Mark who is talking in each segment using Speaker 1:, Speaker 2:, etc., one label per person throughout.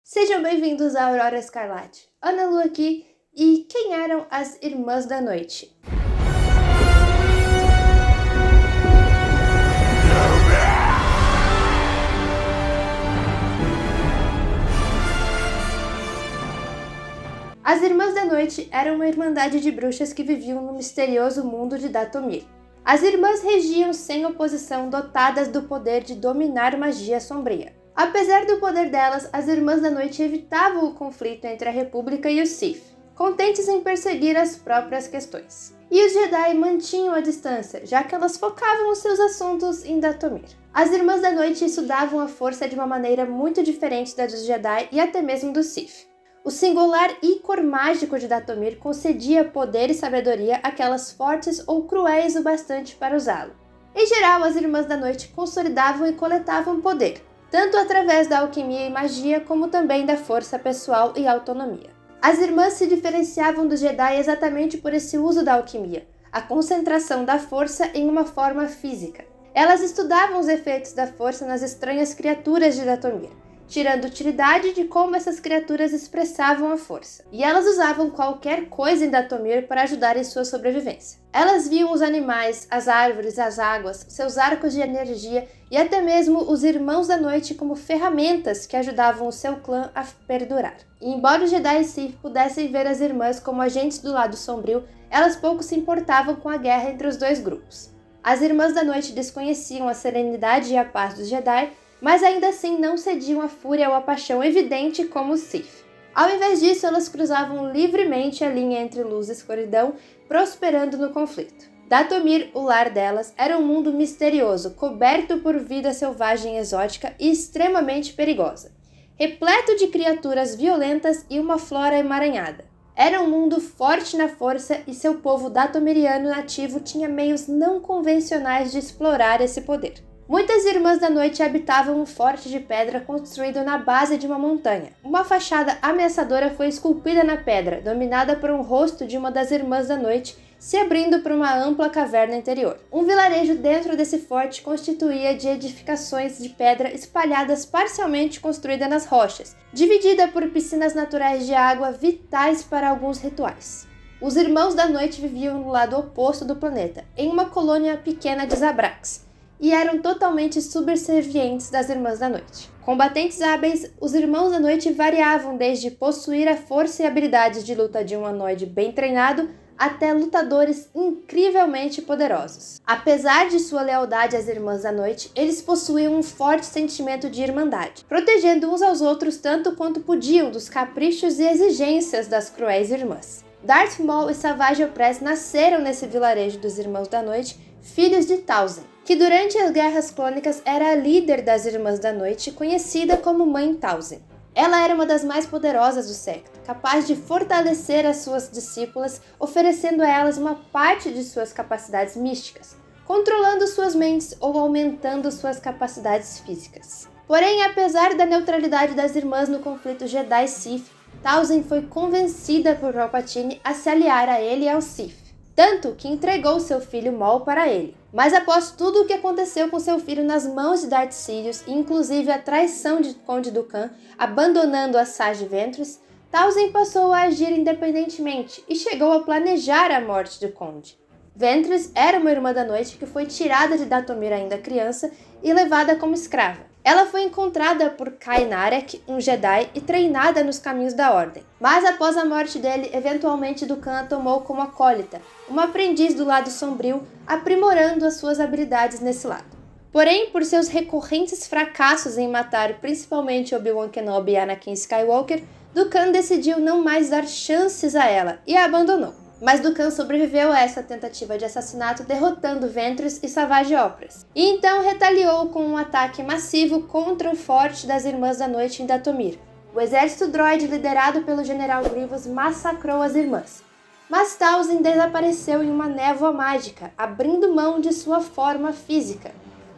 Speaker 1: Sejam bem-vindos à Aurora Escarlate. Ana Lu aqui, e quem eram as Irmãs da Noite? As Irmãs da Noite eram uma irmandade de bruxas que viviam no misterioso mundo de Dathomir. As irmãs regiam sem oposição, dotadas do poder de dominar magia sombria. Apesar do poder delas, as Irmãs da Noite evitavam o conflito entre a República e os Sith, contentes em perseguir as próprias questões. E os Jedi mantinham a distância, já que elas focavam os seus assuntos em Dathomir. As Irmãs da Noite estudavam a força de uma maneira muito diferente da dos Jedi e até mesmo dos Sith. O singular ícor mágico de Dathomir concedia poder e sabedoria àquelas fortes ou cruéis o bastante para usá-lo. Em geral, as Irmãs da Noite consolidavam e coletavam poder, tanto através da alquimia e magia, como também da força pessoal e autonomia. As irmãs se diferenciavam dos Jedi exatamente por esse uso da alquimia, a concentração da força em uma forma física. Elas estudavam os efeitos da força nas estranhas criaturas de Dathomir, tirando utilidade de como essas criaturas expressavam a força. E elas usavam qualquer coisa em Dathomir para ajudar em sua sobrevivência. Elas viam os animais, as árvores, as águas, seus arcos de energia e até mesmo os Irmãos da Noite como ferramentas que ajudavam o seu clã a perdurar. E embora os Jedi e Sith pudessem ver as irmãs como agentes do lado sombrio, elas pouco se importavam com a guerra entre os dois grupos. As Irmãs da Noite desconheciam a serenidade e a paz dos Jedi, mas ainda assim não cediam à fúria ou à paixão evidente como os Sith. Ao invés disso, elas cruzavam livremente a linha entre luz e escuridão, prosperando no conflito. Dathomir, o lar delas, era um mundo misterioso, coberto por vida selvagem exótica e extremamente perigosa, repleto de criaturas violentas e uma flora emaranhada. Era um mundo forte na força e seu povo dathomiriano nativo tinha meios não convencionais de explorar esse poder. Muitas Irmãs da Noite habitavam um forte de pedra construído na base de uma montanha. Uma fachada ameaçadora foi esculpida na pedra, dominada por um rosto de uma das Irmãs da Noite, se abrindo para uma ampla caverna interior. Um vilarejo dentro desse forte constituía de edificações de pedra espalhadas parcialmente construídas nas rochas, dividida por piscinas naturais de água vitais para alguns rituais. Os Irmãos da Noite viviam no lado oposto do planeta, em uma colônia pequena de Zabrax, e eram totalmente subservientes das Irmãs da Noite. Combatentes hábeis, os Irmãos da Noite variavam desde possuir a força e habilidades de luta de um anoide bem treinado até lutadores incrivelmente poderosos. Apesar de sua lealdade às Irmãs da Noite, eles possuíam um forte sentimento de irmandade, protegendo uns aos outros tanto quanto podiam dos caprichos e exigências das cruéis irmãs. Darth Maul e Savage Opress nasceram nesse vilarejo dos Irmãos da Noite, filhos de Talzin, que durante as Guerras Clônicas era a líder das Irmãs da Noite, conhecida como Mãe Talzin. Ela era uma das mais poderosas do secto, capaz de fortalecer as suas discípulas, oferecendo a elas uma parte de suas capacidades místicas, controlando suas mentes ou aumentando suas capacidades físicas. Porém, apesar da neutralidade das irmãs no conflito Jedi-Sith, Talzin foi convencida por Palpatine a se aliar a ele e ao Sith, tanto que entregou seu filho Maul para ele. Mas após tudo o que aconteceu com seu filho nas mãos de Darth Sidious, e inclusive a traição de Conde Dooku, abandonando a Sage Ventress, Talzin passou a agir independentemente e chegou a planejar a morte do Conde. Ventress era uma Irmã da Noite que foi tirada de Dathomir ainda criança e levada como escrava. Ela foi encontrada por Kai Narek, um Jedi, e treinada nos caminhos da Ordem. Mas após a morte dele, eventualmente Dooku a tomou como acólita, uma aprendiz do lado sombrio, aprimorando as suas habilidades nesse lado. Porém, por seus recorrentes fracassos em matar principalmente Obi-Wan Kenobi e Anakin Skywalker, Dooku decidiu não mais dar chances a ela e a abandonou. Mas Dooku sobreviveu a essa tentativa de assassinato, derrotando Ventress e Savage Opress, e então retaliou com um ataque massivo contra o forte das Irmãs da Noite em Dathomir. O exército droide liderado pelo General Grievous massacrou as irmãs, mas Talzin desapareceu em uma névoa mágica, abrindo mão de sua forma física.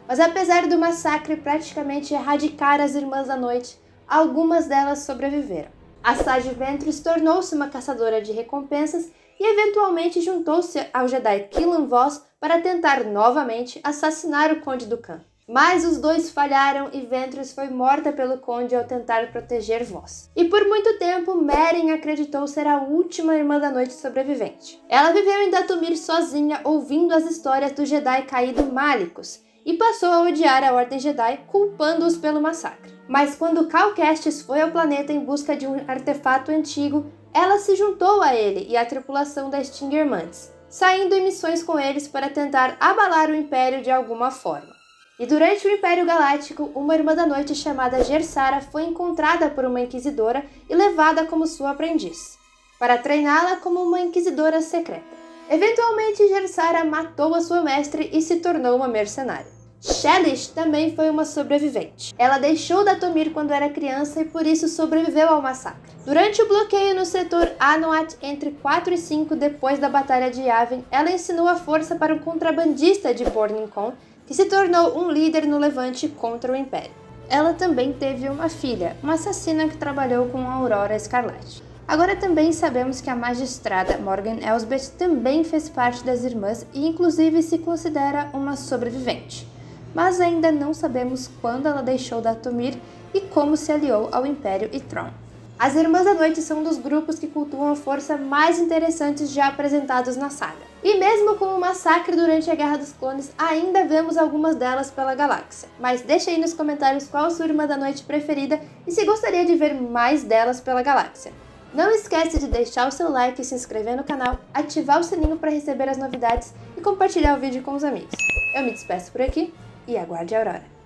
Speaker 1: Mas apesar do massacre praticamente erradicar as Irmãs da Noite, algumas delas sobreviveram. A Sage Ventress tornou-se uma caçadora de recompensas e eventualmente juntou-se ao Jedi Killan Voss para tentar novamente assassinar o Conde Dooku. Mas os dois falharam e Ventress foi morta pelo Conde ao tentar proteger Voss. E por muito tempo, Merin acreditou ser a última Irmã da Noite sobrevivente. Ela viveu em Dathomir sozinha, ouvindo as histórias do Jedi caído Malicos, e passou a odiar a Ordem Jedi, culpando-os pelo massacre. Mas quando Cal Kestis foi ao planeta em busca de um artefato antigo, ela se juntou a ele e à tripulação da Stinger Mantis, saindo em missões com eles para tentar abalar o Império de alguma forma. E durante o Império Galáctico, uma Irmã da Noite chamada Gersara foi encontrada por uma Inquisidora e levada como sua aprendiz, para treiná-la como uma Inquisidora secreta. Eventualmente, Gersara matou a sua mestre e se tornou uma mercenária. Shelish também foi uma sobrevivente. Ela deixou Dathomir quando era criança e por isso sobreviveu ao massacre. Durante o bloqueio no setor Anoat entre 4 e 5 depois da Batalha de Yavin, ela ensinou a força para um contrabandista de Burning Con, que se tornou um líder no levante contra o Império. Ela também teve uma filha, uma assassina que trabalhou com a Aurora Escarlate. Agora também sabemos que a magistrada Morgan Elsbeth também fez parte das Irmãs e inclusive se considera uma sobrevivente. Mas ainda não sabemos quando ela deixou Dathomir e como se aliou ao Império e Thrawn. As Irmãs da Noite são um dos grupos que cultuam a força mais interessantes já apresentados na saga. E mesmo com o massacre durante a Guerra dos Clones, ainda vemos algumas delas pela galáxia. Mas deixa aí nos comentários qual a sua Irmã da Noite preferida e se gostaria de ver mais delas pela galáxia. Não esquece de deixar o seu like, se inscrever no canal, ativar o sininho para receber as novidades e compartilhar o vídeo com os amigos. Eu me despeço por aqui e aguarde a Aurora.